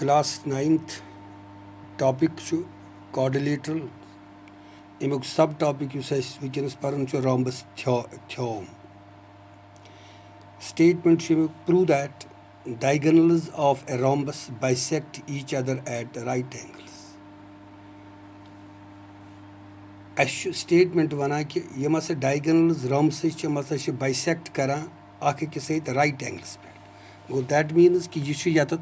Class 9th topic quadrilateral अमुक सब topic वनस पान rhombus theorem statement prove that diagonals of a rhombus bisect each other at right angles. Statement one कि यम हसा diagonals rhombus bisect करान अकिस सत right angles पे गो दैट मीन्स कि यह यत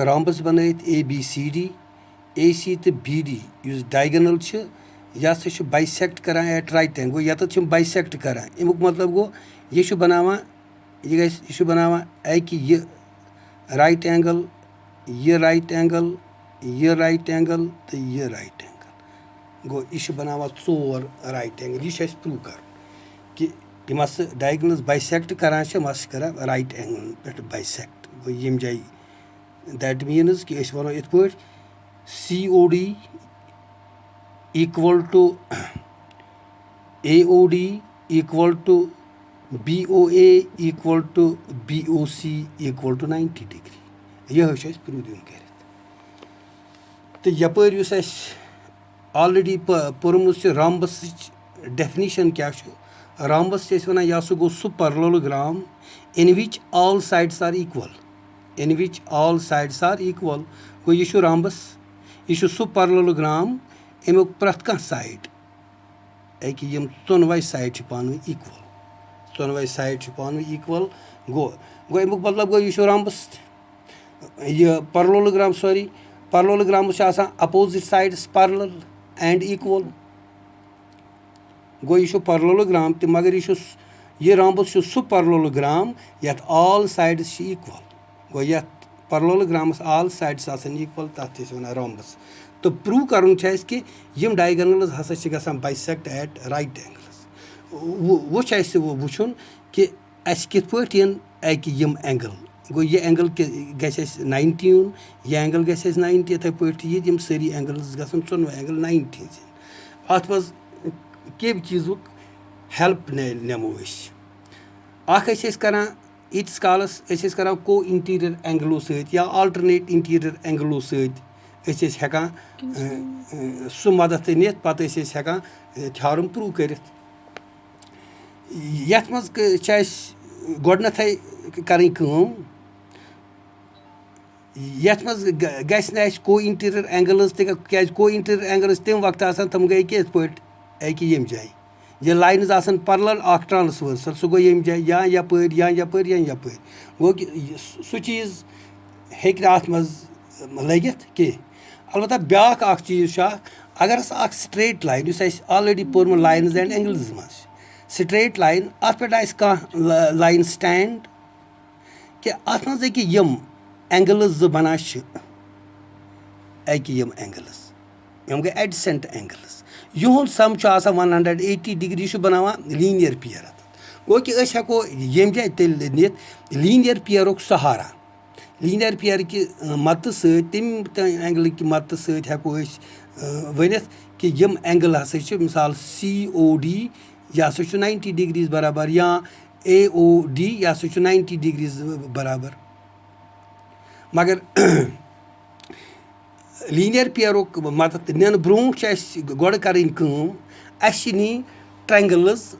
रॉम्बस बनत ABCD AC तो BD उस डायगनल यह हसा बाइसेक्ट करान एट राइट एंगल गो यत बाइसेक्ट करान अमुक मतलब गो यह बनावान यह बनावान कि यह राइट एंगल यह राइट एंगल तो यह राइट एंगल गो यह बनावान 4 राइट एंगल यह प्रूव कर कि यम डायगनल्स बाइसेक्ट करान करान राइट एंगल पे बाइसेक्ट गो यम जाय दैट मीन्स कि वो इत पे COD equal to AOD equal to BOA equal to BOC equal to 90 degree यह प्रूव दिन कर तो यपर ऑलरेडी पोर्मुत रॉम्बस डेफिनेशन क्या रॉम्बस वन यह गो सु parallelogram in which all sides are equal गो यह रॉम्बस यह सु पैरेललोग्राम अमुक प्रथ कह साइड कि यम दोनों साइड पान इक्वल दोनों साइड पान इक्वल गो अमुक मतलब गो यह रॉम्बस यह parallelogram parallelogram opposite sides parallel and equal गो यह पैरेललोग्राम तो मगर यह रॉम्बस सु पैरेललोग्राम यत ऑल साइड्स इक्वल गो यत पैरेललोग्रामस ऑल साइड्स इक्वल तथ वन रॉम्बस तो प्रूव कर कि यम डायगनल्स हसा गसान बाइसेक्ट एट राइट एंगल्स वो वुचुन कि कित पे कि यम एंगल गो यह एंगल गस 90 यह एंगल गस 90 इथे पे यम सारी एंगल्स गसन 4 एंगल 90 अत मज कम चीज़ हेल्प नमो करान इतस कालस करान को इंटीरियर एंगलों सत या आल्टरनेट इंटीरियर एंगलों सत हेकान सु मदद नित पत हेकान थ्योरम प्रूव कर यथ मज गोडनथे करें यथ मज गस को इंटीरियर एंगल्स क्या को इंटीरियर एंगल्स तम वक्त तम गई कि कि यम जाए यह लाइन्स आसन पैरेलल ट्रांसवर्सल सह गो यम जाए या यपर गो सह चीज़ हेक अत मज लगित कह अलबत्ता ब्या चीज़ अगर straight line already form lines and angles मज स्ट्रेट लाइन अत पे लाइन स्टैंड कि अत मज यम एंगल्स जो बना यम एंगल्स यम गए एडसेंट एंगल्स युहुद सम 180 डिग्री बनावान लीनियर पियर गो कि हेको यम जाए तेल नित लीनियर पियरुक सहारा लीनियर पियर कि मत तम एंगल कि मत हेको वनित कि यम एंगल हसा मिसाल COD यह हसा 90 डिग्रीज बराबर या AOD यह हसा 90 डिग्रीज बराबर मगर लीनियर पियरुक मदद निन ब्रो गोड़ करें नी ट्रायंगल्स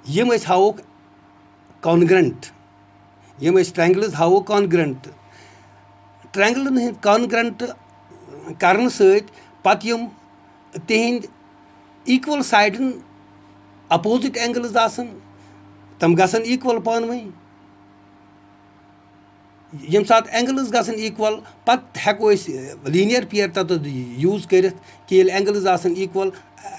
यम हावोक कॉन्ग्रेंट यम ट्रायंगल्स हावो कॉन्ग्रेंट ट्रायंगलन हंद कॉन्ग्रेंट करने सत यम तिहिंद इक्वल साइडन अपोजिट एंगल्स आसन तम गसन इक्वल पान वही यम सात एंगल्स गसन इक्वल पत हेको लीनियर पियर तत यूज कर कि एंगल्स आसन इक्वल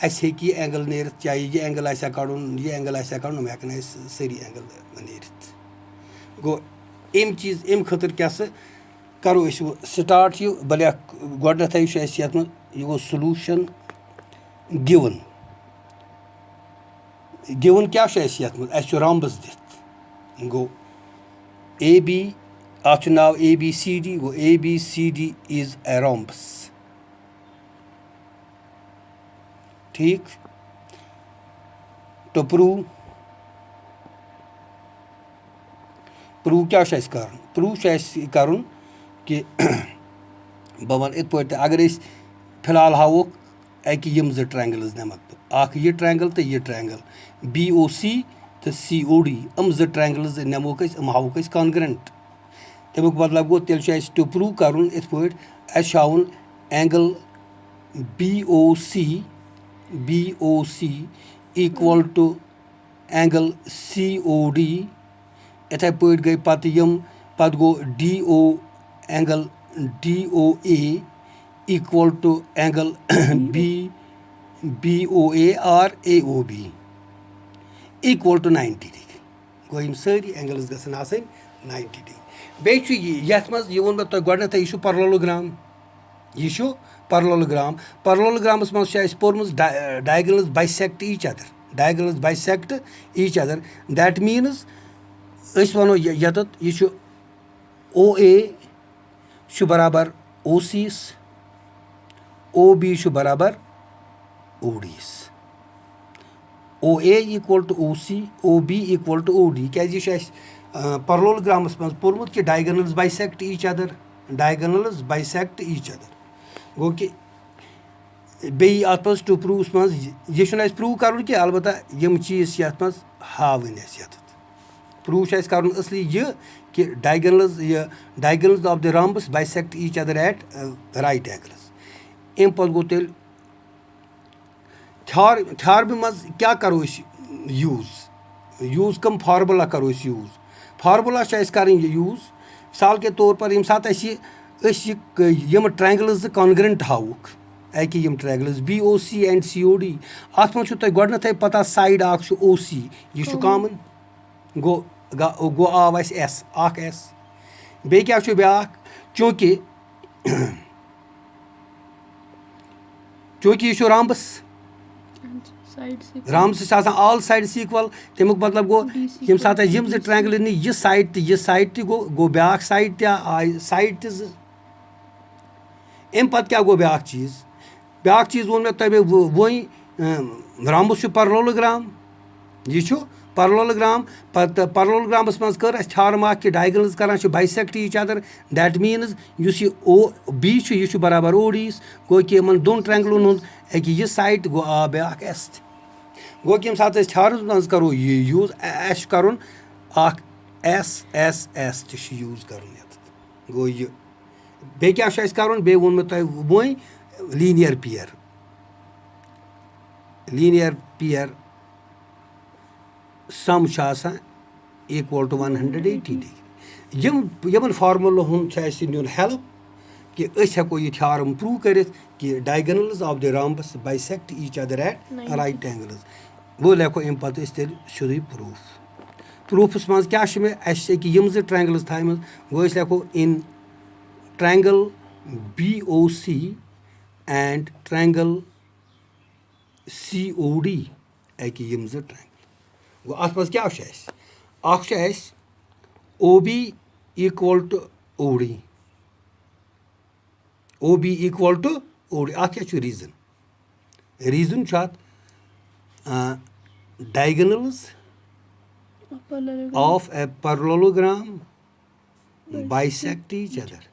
हे एंगल नेरित चाहे यह एंगल आसा कड़न यह एंगल आसा कड़न हम हेकन सारी एंगल नेरित गो अम चीज़ अम खतर क्या करो स्टार्ट यह बल गोडनथ यह गो सोलूशन गिवन क्या यह रॉम्बस दित गो AB अत नाव ABCD go ABCD is a rhombus ठीक तो प्रूव क्या कर प्रूव कर कि बह वन इत पे अगर फिलहाल हावोक अकि यम जो ट्रायंगल्स नमक अख यह ट्रायंगल तो यह ट्रायंगल BOC तो COD जो ट्रायंगल्स नमोक हावोक कॉन्ग्रेंट तमुक मतलब गो तेल टू प्रूव कर इत पे हाउन angle BOC equal to angle COD इथे पे गई पत गो DO angle DOA equal to angle BOA और AOB इक्वल टू 90 डिग्री गो यम सारी एंगल्स गसन आसन 90 डिग्री बेचु यथ मज ये वोन तो गडनथ यह पैरेललोग्राम यह पैरेललोग्रामस मज पोर्मुत diagonals bisect each other that means वनो यतत यह OA बराबर OCs OB बराबर ODs OA equal to OC OB equal to OD क्या पैरेललोग्रामस मज पोर्मुत कि डायगोनल्स बाइसेक्ट ईच अदर गो कि बे अत मज टू प्रूव मज यह प्रूव कर कि अलबत्ता यम चीज ये मज हावन प्रूव कर असली यह कि diagonals of the rhombus bisect each other at right angles अम पे गो तेल थ्योरम मज क्या करो यूज कम फार्मूला करो यूज फार्मूला कर यूज मिसाल के तौर पर यम सात यम ट्रायंगल्स कॉन्ग्रेंट हावुक अकि यम ट्रायंगल्स BOC एंड COD अत मज तुम गडनथ पता साइड अख OC यह कॉमन गो आव S S बे क्या ब्या चूँकि यह rhombus rhombus all sides equal तमुक मतलब गो यम सात यम जो ट्रायंगल नी यह साइड गो ब्या साइड साइड अम पे क्या गो ब्या चीज वो मे तब वही रॉम्बस पैरेललोग्राम यह पैरेललोग्राम पैरेललोग्रामस मज कर थ्योरम कि डायगोनल्स करान bisect each other that means use OB यह बराबर ODs गो कि इन दोन ट्रायंगलन हूँ यह साइड गो आ ब्या S गो कि सात थ्योरम मज करो यह यूज कर S यूज कर गो यह बे क्या बे वो मे तुम वही linear pair sum equal to 180 degree यमन फार्मूला नुन हेल्प कि हेको यह थ्योरम प्रूव कर कि diagonals of the rhombus bisect each other at right angles वो लेखो अम पे तेल सीधे प्रूफस मज क्या यम जो ट्रायंगल्स थाम वो लेखो in triangle BOC and triangle COD अकि यम जो ट्रायंगल गो अत मज क्या OB equal to OB equal to OD अत क्या reason diagonals of a parallelogram bisect each other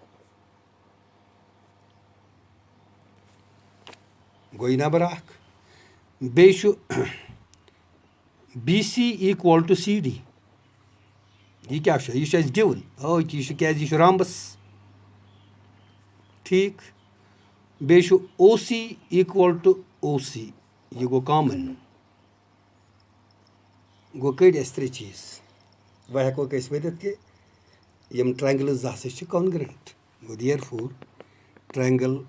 गो नंबर बे BC इक्वल टू CD यह क्या यह गिवन यह रॉम्बस ठीक बे OC इक्वल टू OC यह गो कॉमन गो कड़ त्रे चीज वह हेको वत कि यम ट्रायंगल्स हसा कॉन्ग्रेंट गो therefore triangle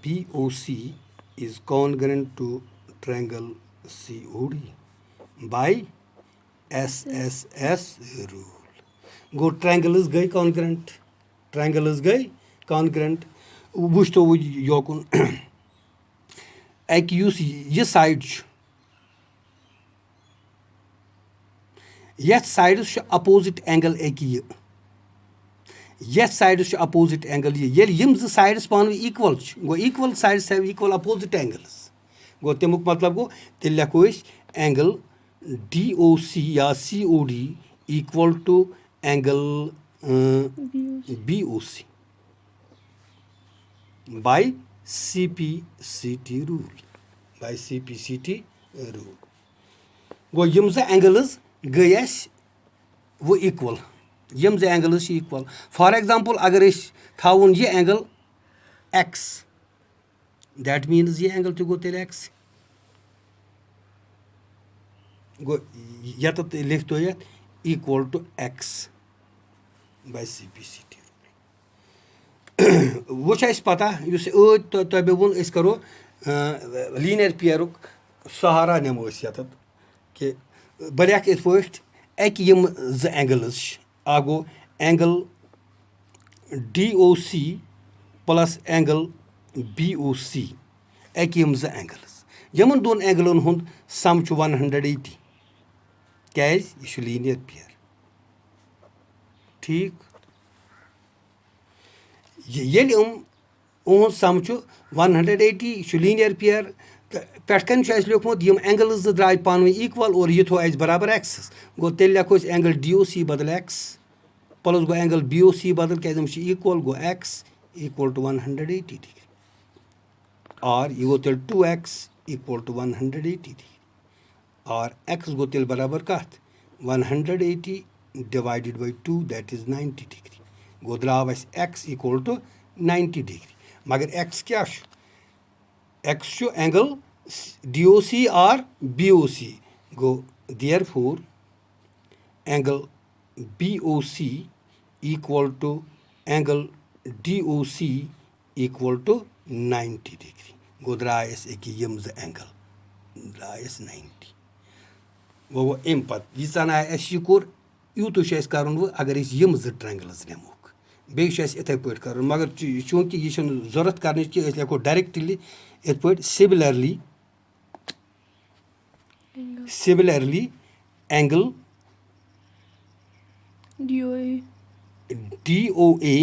BOC is congruent to triangle COD by SSS rule गो ट्रायंगल्स गई कॉन्ग्रेंट वुच तो योकुन अक यह साइड यथ साइडस अपोजिट एंगल यथ साइडस अपोजिट एंगल यम जो साइडस पान इक्वल गो equal sides have equal opposite angles गो तमुक मतलब गो तेल लेखो एंगल DOC या COD equal to angle BOC by CPCT rule. By CPCT rule. गो यम ज एंगल्स गई वो इक्वल यम ज एंगल्स इक्वल. फॉर एग्जांपल अगर थावन ये एंगल x, दैट मीन्स ये एंगल तो गो तेल x. गो यत लिख तो ये equal to x by CPCT. वो पता तबे वो करो लीनियर पेयरुक सहारा नमो यत कि बह लेख इत पे यम ज एंगल्स आ गो angle DOC plus angle BOC यम ज एंगल्स यमन दोन एंगलन हुंद सम 180 कैज यह लीनियर पेयर. ठीक ये उहद सम 180 लीनियर पेयर पेटकन लिखमुत यम एंगल्स द्राय पान इक्वल और यह थो बराबर एक्स. गो तेल लेखो एंगल DOC बदल एक्स प्लस गो एंगल BOC बदल क्या इक्वल गो एक्स इक्वल टू 180 डिग्री और यह गो तेल 2x इक्वल टू 180 डिग्री और एक्स गो तेल बराबर कत 180 divided by 2 that is 90 degree. गो द्राव x इक्वल टू 90 डिग्री. मगर x क्या x एंगल DOC और BOC. गो therefore angle BOC equal to angle DOC equal to 90 degree. गो द्रायस यम ज एंगल द्रायस 90. वो अम पे यह कोर यूत कर अगर यम ज ट्रायंगल्स निमोक बेस इथे पे कर. मगर चूंकि यह जरूरत कर लिखो डायरेक्टली इत पे similarly angle DOA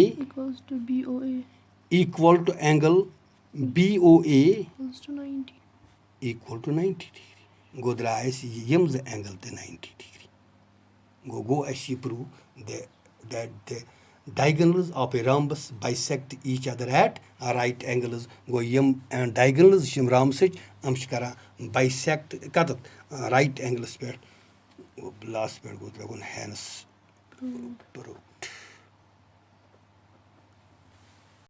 equal to angle BOA equal to 90 degree. Go द्रायस यम ज एंगल ते 90 degree. Go as you prove that the diagonals of a rhombus bisect each other at right angles. Go yum and diagonals shim rhombus kara bisect kat right angles per last per go hence prove.